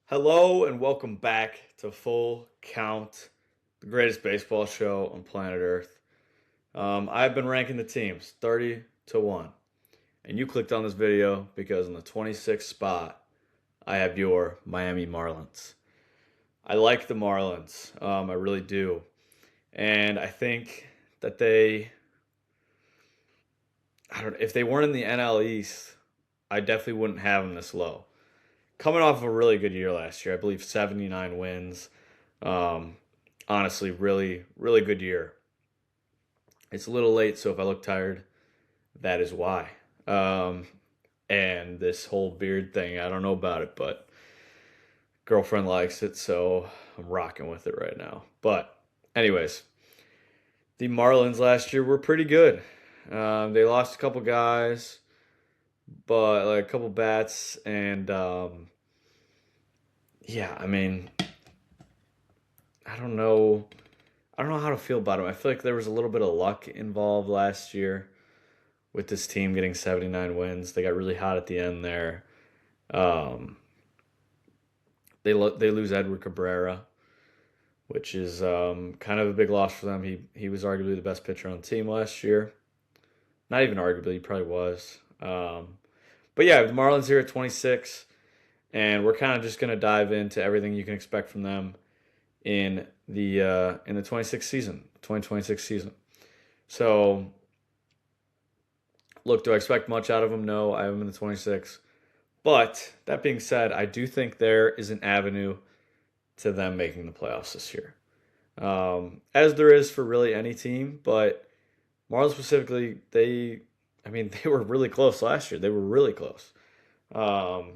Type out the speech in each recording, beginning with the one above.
Hello and welcome back to Full Count, the greatest baseball show on planet Earth. I've been ranking the teams 30 to 1, and you clicked on this video because in the 26th spot, I have your Miami Marlins. I like the Marlins, I really do, and I think that I don't. If they weren't in the NL East, I definitely wouldn't have them this low. Coming off of a really good year last year, I believe 79 wins. Um, Honestly, really, really good year. It's a little late, so if I look tired, that is why. Um, and this whole beard thing, I don't know about it, but girlfriend likes it, so I'm rocking with it right now. But, anyways, the Marlins last year were pretty good. They lost a couple guys, but like a couple bats, and yeah, I mean, I don't know. I don't know how to feel about them. I feel like there was a little bit of luck involved last year with this team getting 79 wins. They got really hot at the end there. Um, they lose Edward Cabrera, which is kind of a big loss for them. He was arguably the best pitcher on the team last year. Not even arguably, he probably was. But yeah, the Marlins here at 26, and we're kind of just gonna dive into everything you can expect from them in the 26th season, 2026 season. So, look, do I expect much out of them? No, I have them in the 26. But that being said, I do think there is an avenue to them making the playoffs this year, as there is for really any team. But Marlins specifically, I mean, they were really close last year. They were really close. Um,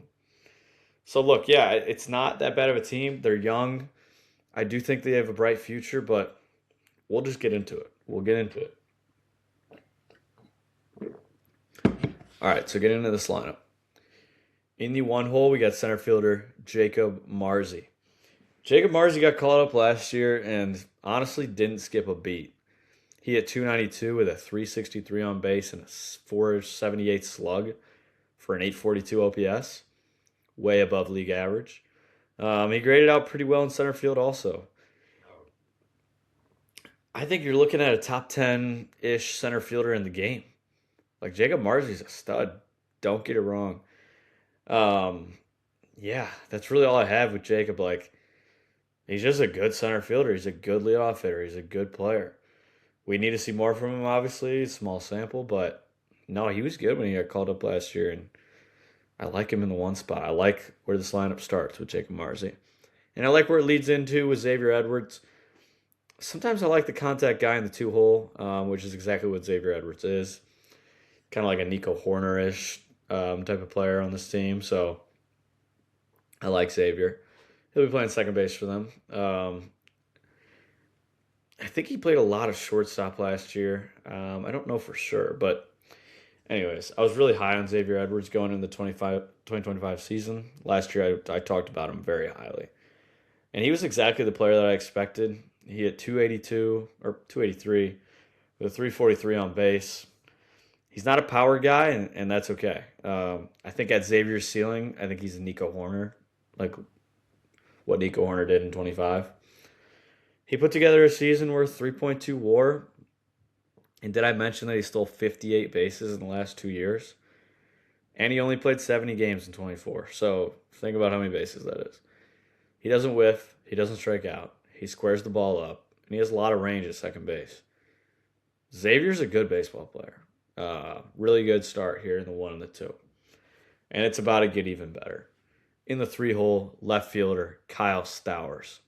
so look, yeah, it's not that bad of a team. They're young. I do think they have a bright future, but we'll just get into it. We'll get into it. All right, so get into this lineup. In the one hole, we got center fielder Jacob Marzi. Jacob Marzi got called up last year and honestly didn't skip a beat. He hit 292 with a 363 on base and a 478 slug for an 842 OPS, way above league average. He graded out pretty well in center field also. I think you're looking at a top 10 ish center fielder in the game. Like Jacob Marzi's a stud. Don't get it wrong. Um, yeah, that's really all I have with Jacob. Like, he's just a good center fielder. He's a good leadoff hitter. He's a good player. We need to see more from him, obviously. Small sample, but no, he was good when he got called up last year, and I like him in the one spot. I like where this lineup starts with Jacob Marzi. And I like where it leads into with Xavier Edwards. Sometimes I like the contact guy in the two hole, which is exactly what Xavier Edwards is. Kind of like a Nico Horner ish type of player on this team. So I like Xavier. He'll be playing second base for them. I think he played a lot of shortstop last year. I don't know for sure, but anyways, I was really high on Xavier Edwards going into the 2025 season. Last year, I talked about him very highly. And he was exactly the player that I expected. He hit 282 or 283 with a 343 on base. He's not a power guy, and that's okay. I think at Xavier's ceiling, I think he's a Nico Horner, like what Nico Horner did in 25. He put together a season worth 3.2 WAR. And did I mention that he stole 58 bases in the last 2 years? And he only played 70 games in 24. So think about how many bases that is. He doesn't whiff. He doesn't strike out. He squares the ball up. And he has a lot of range at second base. Xavier's a good baseball player. Really good start here in the one and the two. And it's about to get even better. In the three hole, left fielder, Kyle Stowers.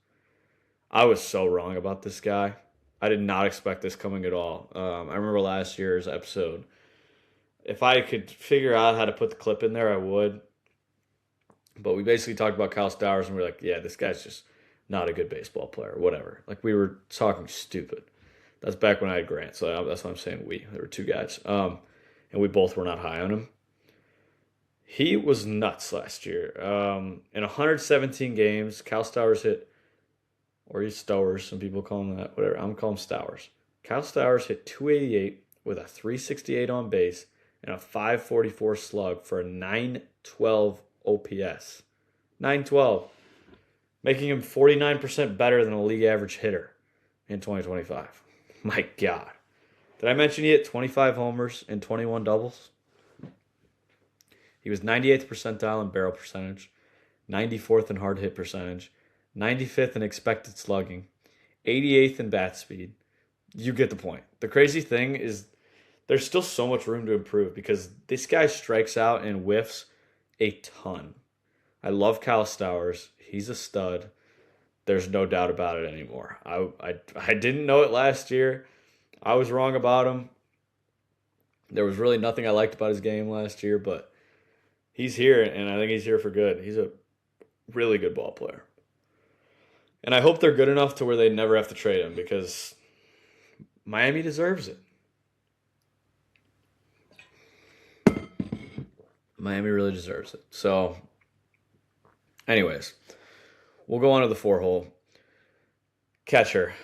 I was so wrong about this guy. I did not expect this coming at all. I remember last year's episode. If I could figure out how to put the clip in there, I would. But we basically talked about Kyle Stowers, and we are like, yeah, this guy's just not a good baseball player, whatever. Like, we were talking stupid. That's back when I had Grant, so that's why I'm saying we. There were two guys. And we both were not high on him. He was nuts last year. In 117 games, Kyle Stowers hit, or he's Stowers, some people call him that, whatever. I'm calling him Stowers. Kyle Stowers hit 288 with a 368 on base and a 544 slug for a 912 OPS. 912. making him 49% better than a league average hitter in 2025. My God. Did I mention he hit 25 homers and 21 doubles? He was 98th percentile in barrel percentage, 94th in hard hit percentage, 95th in expected slugging, 88th in bat speed. You get the point. The crazy thing is there's still so much room to improve because this guy strikes out and whiffs a ton. I love Kyle Stowers. He's a stud. There's no doubt about it anymore. I didn't know it last year. I was wrong about him. There was really nothing I liked about his game last year, but he's here, and I think he's here for good. He's a really good ball player. And I hope they're good enough to where they never have to trade him because Miami deserves it. Miami really deserves it. So, anyways, we'll go on to the 4-hole. Catcher.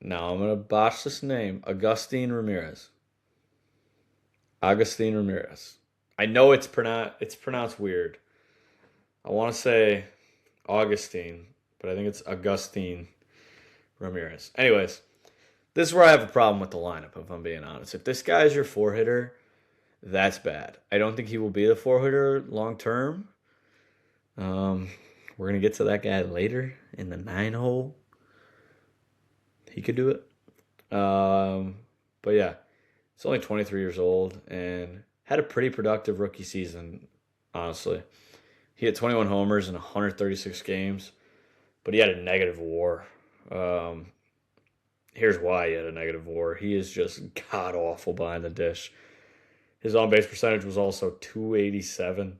Now I'm going to botch this name. Agustin Ramirez. I know it's pronounced weird. I want to say Augustine, but I think it's Agustin Ramirez. Anyways, this is where I have a problem with the lineup, if I'm being honest. If this guy is your 4-hitter, that's bad. I don't think he will be the 4-hitter long term. We're going to get to that guy later in the 9-hole. He could do it. But yeah, he's only 23 years old and had a pretty productive rookie season, honestly. He had 21 homers in 136 games, but he had a negative WAR. Here's why he had a negative WAR. He is just god-awful behind the dish. His on-base percentage was also .287.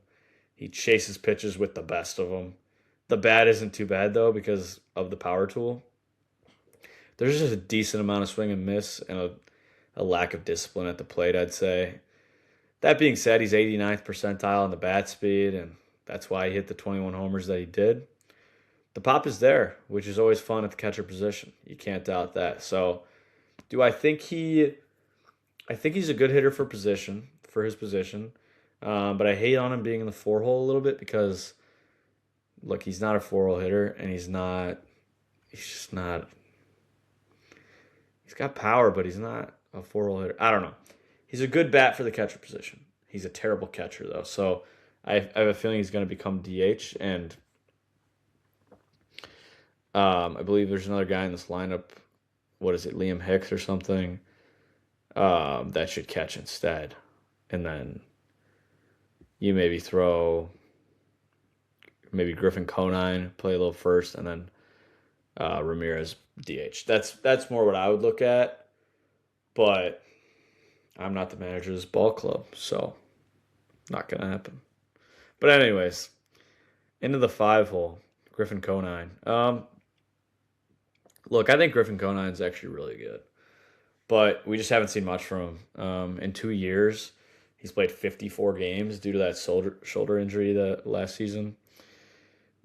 He chases pitches with the best of them. The bat isn't too bad, though, because of the power tool. There's just a decent amount of swing and miss and a lack of discipline at the plate, I'd say. That being said, he's 89th percentile in the bat speed, and that's why he hit the 21 homers that he did. The pop is there, which is always fun at the catcher position. You can't doubt that. So, do I think he's a good hitter for his position. But I hate on him being in the 4-hole a little bit because, look, he's not a 4-hole hitter, and he's just not. He's got power, but he's not a 4-hole hitter. I don't know. He's a good bat for the catcher position. He's a terrible catcher, though. So I have a feeling he's going to become DH, and I believe there's another guy in this lineup. What is it, Liam Hicks or something? That should catch instead. And then you maybe throw Griffin Conine, play a little first, and then Ramirez DH. That's more what I would look at, but I'm not the manager of this ball club, so not going to happen. But anyways, into the 5-hole, Griffin Conine. Look, I think Griffin Conine's actually really good, but we just haven't seen much from him. In 2 years, he's played 54 games due to that shoulder injury last season.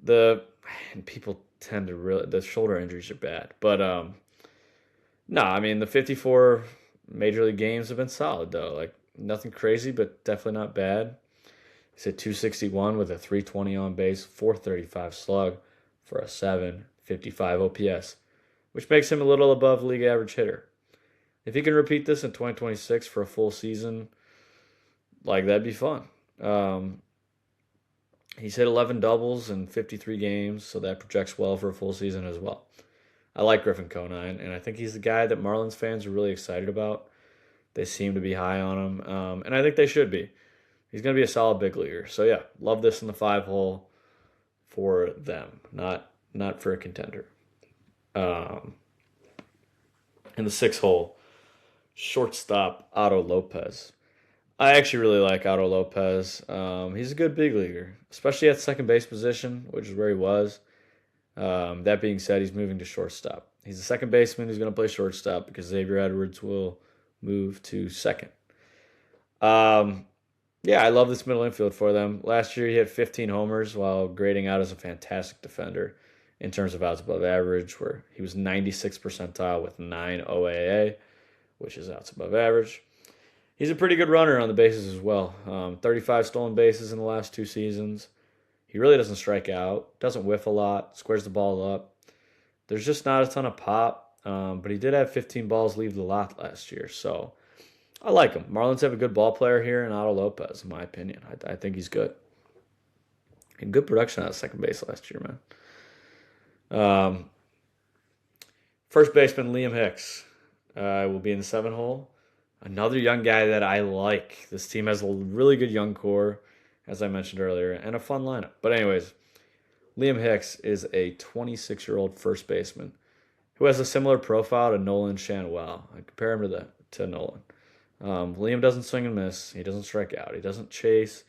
And people tend to the shoulder injuries are bad, but no, I mean the 54 major league games have been solid though. Like nothing crazy, but definitely not bad. He's at 261 with a 320 on base, 435 slug for a 755 OPS, which makes him a little above league average hitter. If he can repeat this in 2026 for a full season, like that'd be fun. He's hit 11 doubles in 53 games, so that projects well for a full season as well. I like Griffin Conine, and I think he's the guy that Marlins fans are really excited about. They seem to be high on him, and I think they should be. He's going to be a solid big leaguer. So, yeah, love this in the 5-hole for them, not for a contender. In the 6-hole, shortstop Otto Lopez. I actually really like Otto Lopez. He's a good big leaguer, especially at second base position, which is where he was. That being said, he's moving to shortstop. He's a second baseman who's going to play shortstop because Xavier Edwards will move to second. Yeah, I love this middle infield for them. Last year, he had 15 homers while grading out as a fantastic defender in terms of outs above average, where he was 96th percentile with 9 OAA, which is outs above average. He's a pretty good runner on the bases as well. 35 stolen bases in the last 2 seasons. He really doesn't strike out, doesn't whiff a lot, squares the ball up. There's just not a ton of pop, but he did have 15 balls leave the lot last year, so I like him. Marlins have a good ball player here in Otto Lopez, in my opinion. I think he's good. And good production out of second base last year, man. First baseman Liam Hicks will be in the 7 hole. Another young guy that I like. This team has a really good young core, as I mentioned earlier, and a fun lineup. But anyways, Liam Hicks is a 26-year-old first baseman who has a similar profile to Nolan Schanuel. I compare him to Nolan. Liam doesn't swing and miss. He doesn't strike out. He doesn't chase.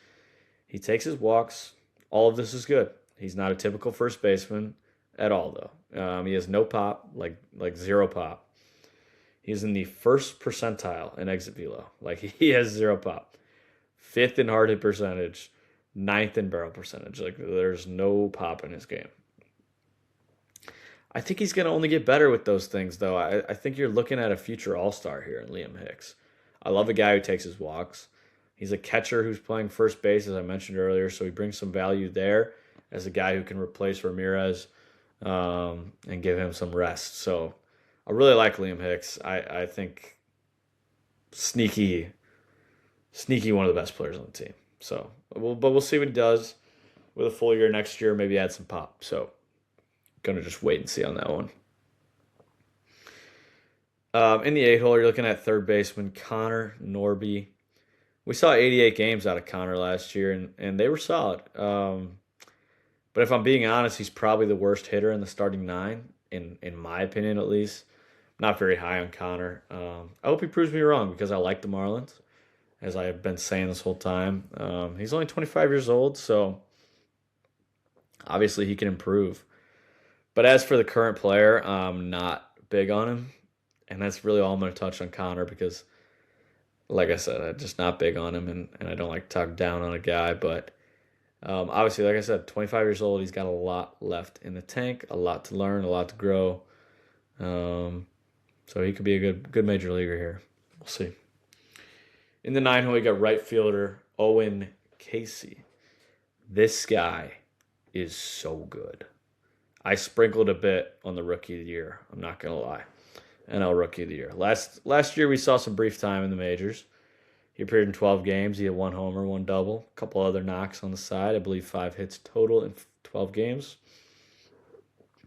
He takes his walks. All of this is good. He's not a typical first baseman at all, though. He has no pop, like zero pop. He's in the first percentile in exit velo. Like, he has zero pop. Fifth in hard hit percentage, ninth in barrel percentage. Like, there's no pop in his game. I think he's going to only get better with those things, though. I think you're looking at a future all-star here in Liam Hicks. I love a guy who takes his walks. He's a catcher who's playing first base, as I mentioned earlier, so he brings some value there as a guy who can replace Ramirez and give him some rest. So I really like Liam Hicks. I think sneaky one of the best players on the team. So, but we'll see what he does with a full year next year. Maybe add some pop. So, gonna just wait and see on that one. In the 8 hole, you're looking at third baseman Connor Norby. We saw 88 games out of Connor last year, and they were solid. But if I'm being honest, he's probably the worst hitter in the starting 9, in my opinion at least. Not very high on Connor. I hope he proves me wrong because I like the Marlins, as I have been saying this whole time. He's only 25 years old, so obviously he can improve. But as for the current player, I'm not big on him. And that's really all I'm going to touch on Connor because, like I said, I'm just not big on him, and I don't like to talk down on a guy. But obviously, like I said, 25 years old, he's got a lot left in the tank, a lot to learn, a lot to grow. So he could be a good major leaguer here. We'll see. In the 9 hole, you got right fielder Owen Casey. This guy is so good. I sprinkled a bit on the Rookie of the Year. I'm not going to lie. NL Rookie of the Year. Last year, we saw some brief time in the majors. He appeared in 12 games. He had 1 homer, 1 double, a couple other knocks on the side. I believe 5 hits total in 12 games.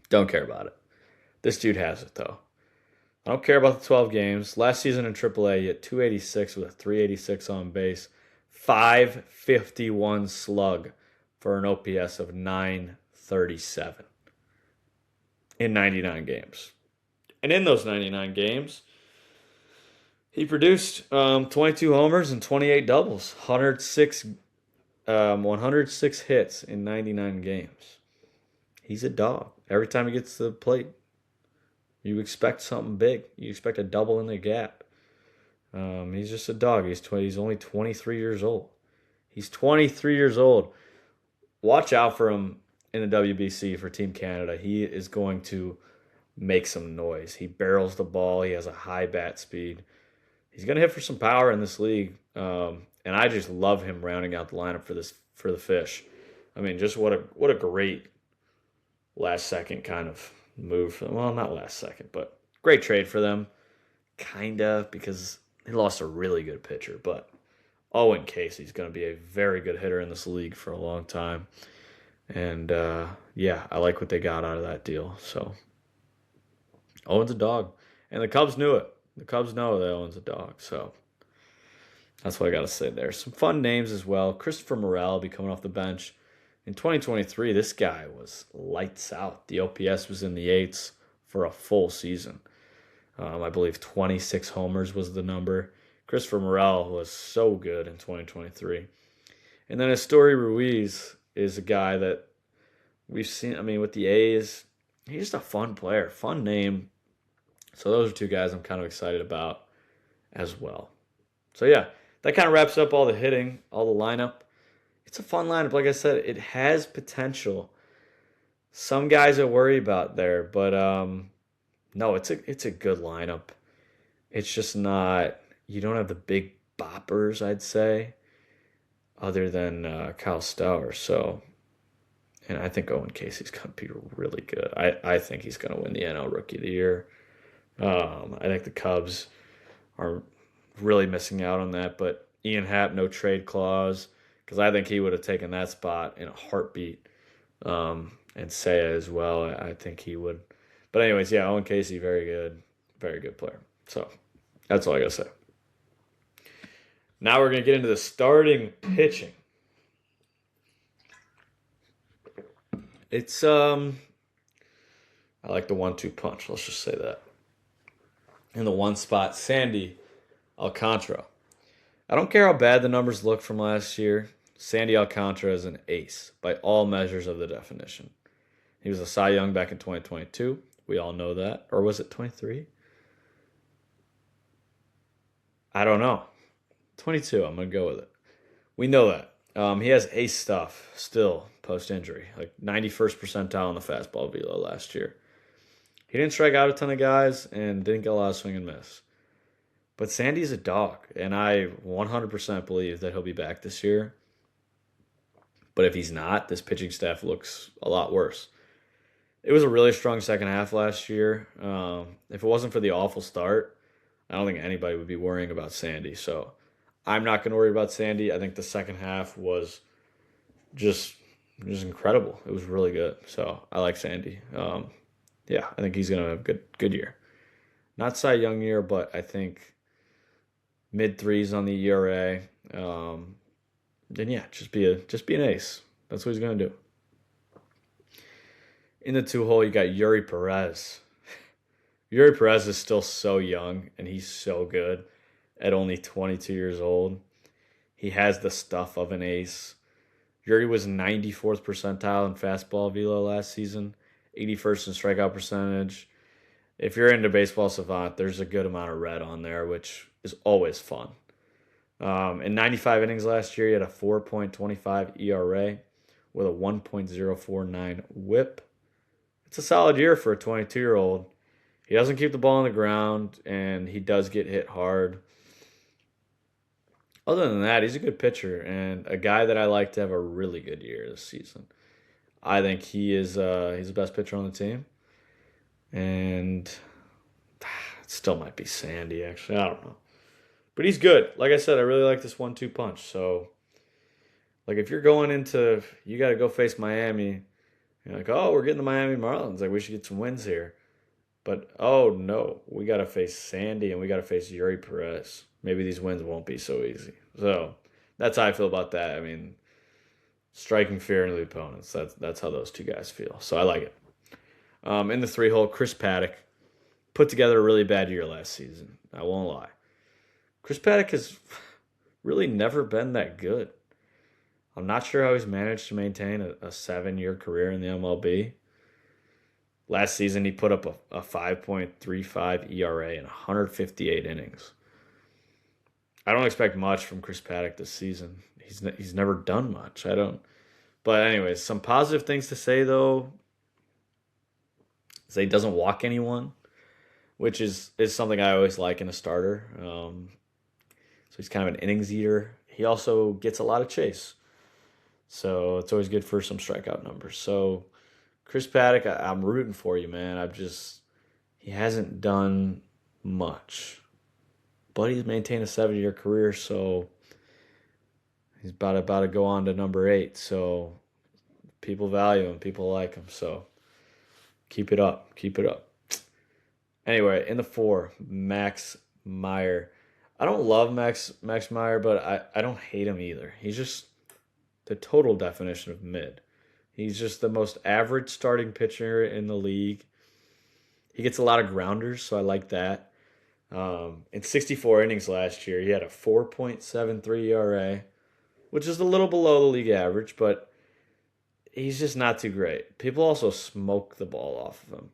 Don't care about it. This dude has it, though. I don't care about the 12 games. Last season in AAA, he had 286 with a 386 on base, 551 slug for an OPS of 937 in 99 games. And in those 99 games, he produced 22 homers and 28 doubles, 106 hits in 99 games. He's a dog. Every time he gets to the plate, you expect something big. You expect a double in the gap. He's just a dog. He's only 23 years old. He's 23 years old. Watch out for him in the WBC for Team Canada. He is going to make some noise. He barrels the ball. He has a high bat speed. He's going to hit for some power in this league. And I just love him rounding out the lineup for the Fish. I mean, just what a great last second kind of move for them. Well, not last second, but great trade for them. Kind of, because he lost a really good pitcher. But Owen Casey's going to be a very good hitter in this league for a long time. And, yeah, I like what they got out of that deal. So Owen's a dog. And the Cubs knew it. The Cubs know that Owen's a dog. So that's what I got to say there. Some fun names as well. Christopher Morel will be coming off the bench. In 2023, this guy was lights out. The OPS was in the 8s for a full season. I believe 26 homers was the number. Christopher Morel was so good in 2023. And then Astory Ruiz is a guy that we've seen, I mean, with the A's, he's just a fun player, fun name. So those are 2 guys I'm kind of excited about as well. So yeah, that kind of wraps up all the hitting, all the lineup. It's a fun lineup. Like I said, it has potential. Some guys I worry about there, but no, it's a good lineup. It's just not, you don't have the big boppers, I'd say, other than Kyle Stowers. So And I think Owen Casey's going to be really good. I think he's going to win the NL Rookie of the Year. I think the Cubs are really missing out on that, but Ian Happ, no trade clause, because I think he would have taken that spot in a heartbeat. And Seiya as well. I think he would. But anyways, yeah, Owen Casey, very good player. So that's all I gotta say. Now we're gonna get into the starting pitching. It's I like the 1-2 punch. Let's just say that. In the one spot, Sandy Alcantara. I don't care how bad the numbers look from last year. Sandy Alcantara is an ace by all measures of the definition. He was a Cy Young back in 2022. We all know that. Or was it 23? I don't know. 22. I'm going to go with it. We know that. He has ace stuff still post injury, like 91st percentile in the fastball velo last year. He didn't strike out a ton of guys and didn't get a lot of swing and miss. But Sandy's a dog, and I 100% believe that he'll be back this year. But if he's not, this pitching staff looks a lot worse. It was a really strong second half last year. If it wasn't for the awful start, I don't think anybody would be worrying about Sandy. So I'm not going to worry about Sandy. I think the second half was just incredible. It was really good. So I like Sandy. Yeah, I think he's going to have a good year. Not Cy Young year, but I think mid threes on the ERA. Then yeah, just be an ace. That's what he's going to do. In the 2-hole, you got Yuri Perez. Yuri Perez is still so young, and he's so good at only 22 years old. He has the stuff of an ace. Yuri was 94th percentile in fastball velo last season, 81st in strikeout percentage. If you're into Baseball Savant, there's a good amount of red on there, which is always fun. In 95 innings last year, he had a 4.25 ERA with a 1.049 whip. It's a solid year for a 22-year-old. He doesn't keep the ball on the ground, and he does get hit hard. Other than that, he's a good pitcher and a guy that I like to have a really good year this season. I think he's the best pitcher on the team. And it still might be Sandy, actually. I don't know. But he's good. Like I said, I really like this 1-2 punch. So, like, if you're going into, you got to go face Miami. You're like, oh, we're getting the Miami Marlins. Like, we should get some wins here. But, oh, no. We got to face Sandy and we got to face Yuri Perez. Maybe these wins won't be so easy. So, that's how I feel about that. I mean, striking fear into the opponents. That's how those two guys feel. So, I like it. In the 3-hole, Chris Paddock put together a really bad year last season. I won't lie. Chris Paddock has really never been that good. I'm not sure how he's managed to maintain a 7-year career in the MLB. Last season, he put up a 5.35 ERA in 158 innings. I don't expect much from Chris Paddock this season. He's never done much. I don't. But anyways, some positive things to say, though. He doesn't walk anyone, which is something I always like in a starter. So he's kind of an innings eater. He also gets a lot of chase. So it's always good for some strikeout numbers. So Chris Paddock, I'm rooting for you, man. He hasn't done much. But he's maintained a 7-year career, so he's about to go on to number 8. So people value him. People like him. So keep it up. Keep it up. Anyway, in the 4, Max Meyer. I don't love Max Meyer, but I don't hate him either. He's just the total definition of mid. He's just the most average starting pitcher in the league. He gets a lot of grounders, so I like that. In 64 innings last year, he had a 4.73 ERA, which is a little below the league average, but he's just not too great. People also smoke the ball off of him.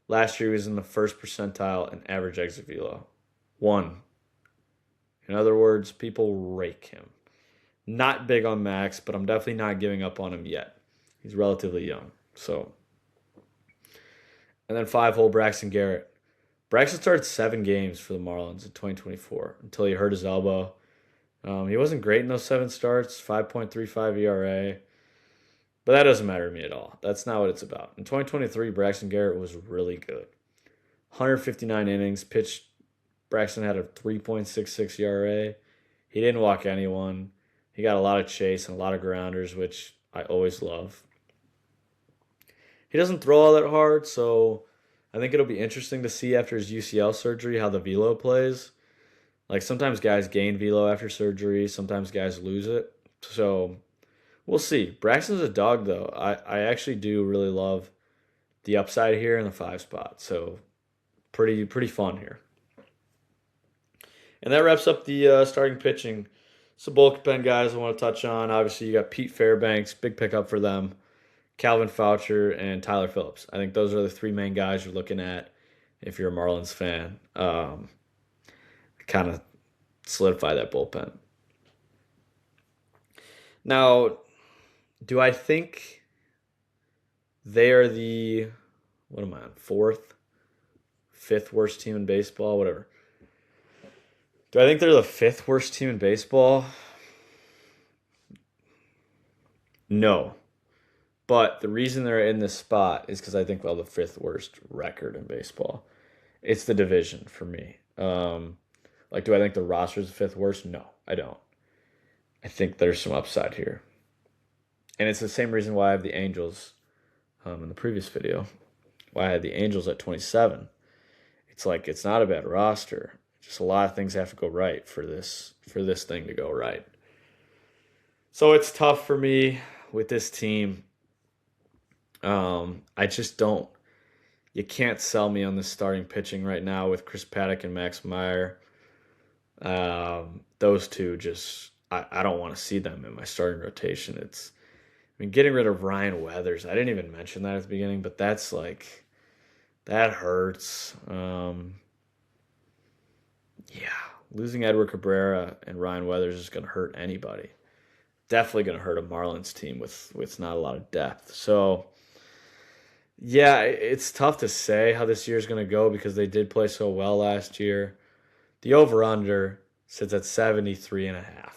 Last year, he was in the first percentile in average exit velo. 1. In other words, people rake him. Not big on Max, but I'm definitely not giving up on him yet. He's relatively young. So, and then 5-hole Braxton Garrett. Braxton started 7 games for the Marlins in 2024 until he hurt his elbow. He wasn't great in those 7 starts, 5.35 ERA. But that doesn't matter to me at all. That's not what it's about. In 2023, Braxton Garrett was really good. 159 innings pitched. Braxton had a 3.66 ERA. He didn't walk anyone. He got a lot of chase and a lot of grounders, which I always love. He doesn't throw all that hard, so I think it'll be interesting to see after his UCL surgery how the velo plays. Like sometimes guys gain velo after surgery, sometimes guys lose it. So we'll see. Braxton's a dog though. I actually do really love the upside here in the 5 spot. So pretty fun here. And that wraps up the starting pitching. Some bullpen guys I want to touch on. Obviously, you got Pete Fairbanks, big pickup for them. Calvin Foucher, and Tyler Phillips. I think those are the 3 main guys you're looking at if you're a Marlins fan. Kind of solidify that bullpen. Now, do I think they are the, what am I on, 4th, 5th worst team in baseball? Whatever. Do I think they're the 5th worst team in baseball? No. But the reason they're in this spot is because I think they're the 5th worst record in baseball. It's the division for me. Do I think the roster is the 5th worst? No, I don't. I think there's some upside here. And it's the same reason why I have the Angels in the previous video. Why I had the Angels at 27. It's not a bad roster. Just a lot of things have to go right for this thing to go right. So it's tough for me with this team. I just don't. You can't sell me on this starting pitching right now with Chris Paddock and Max Meyer. Those two just I don't want to see them in my starting rotation. Getting rid of Ryan Weathers. I didn't even mention that at the beginning, but that hurts. Losing Edward Cabrera and Ryan Weathers is going to hurt anybody. Definitely going to hurt a Marlins team with not a lot of depth. So, yeah, it's tough to say how this year is going to go because they did play so well last year. The over-under sits at 73.5.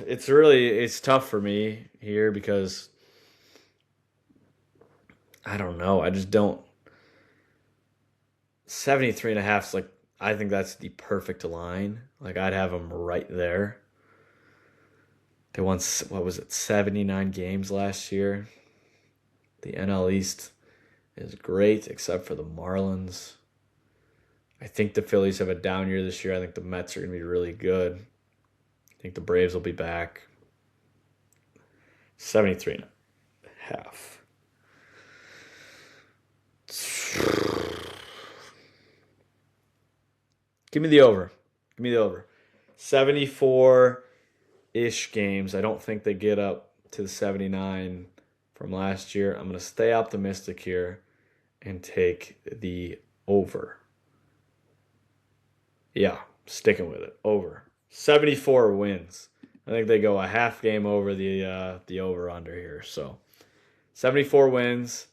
It's tough for me here because I don't know. I just don't. 73.5 is I think that's the perfect line. I'd have them right there. They won, 79 games last year. The NL East is great except for the Marlins. I think the Phillies have a down year this year. I think the Mets are going to be really good. I think the Braves will be back. 73.5. Give me the over. 74-ish games. I don't think they get up to the 79 from last year. I'm going to stay optimistic here and take the over. Yeah, sticking with it. Over. 74 wins. I think they go a half game over the over-under here. So 74 wins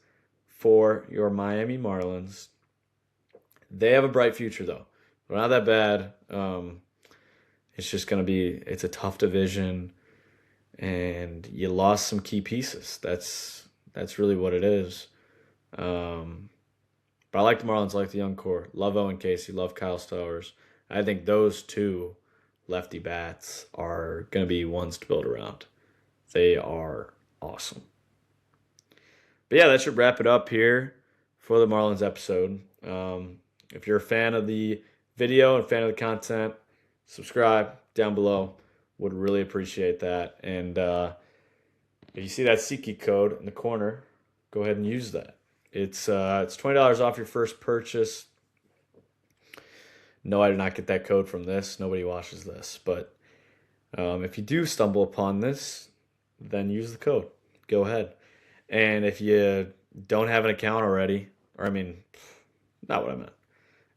for your Miami Marlins. They have a bright future, though. They're not that bad. It's just going to be, it's a tough division, and you lost some key pieces. That's really what it is. But I like the Marlins, I like the young core. Love Owen Casey, love Kyle Stowers. I think those 2 lefty bats are going to be ones to build around. They are awesome. But yeah, that should wrap it up here for the Marlins episode. If you're a fan of the video and a fan of the content, subscribe down below. Would really appreciate that. And if you see that SeatGeek code in the corner, go ahead and use that. It's $20 off your first purchase. No, I did not get that code from this. Nobody watches this. But if you do stumble upon this, then use the code. Go ahead. And if you don't have an account already, not what I meant,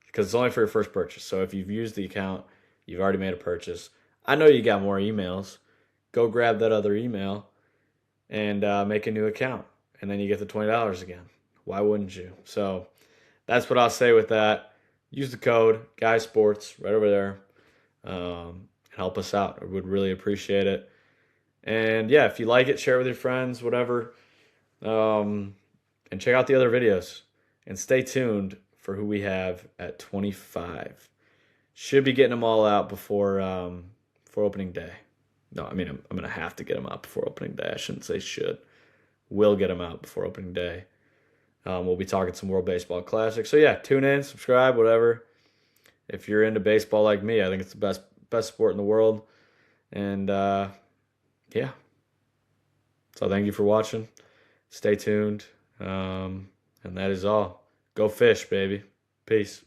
because it's only for your first purchase. So if you've used the account, you've already made a purchase. I know you got more emails. Go grab that other email and make a new account. And then you get the $20 again. Why wouldn't you? So that's what I'll say with that. Use the code, Guy Sports, right over there. Help us out. I would really appreciate it. And yeah, if you like it, share it with your friends, whatever. Um, and check out the other videos. And stay tuned for who we have at 25. Should be getting them all out before opening day. No, I mean I'm gonna have to get them out before opening day. I shouldn't say should. Will get them out before opening day. We'll be talking some World Baseball Classic. So yeah, tune in, subscribe, whatever. If you're into baseball like me, I think it's the best sport in the world. And yeah, so thank you for watching. Stay tuned. And that is all. Go fish, baby. Peace.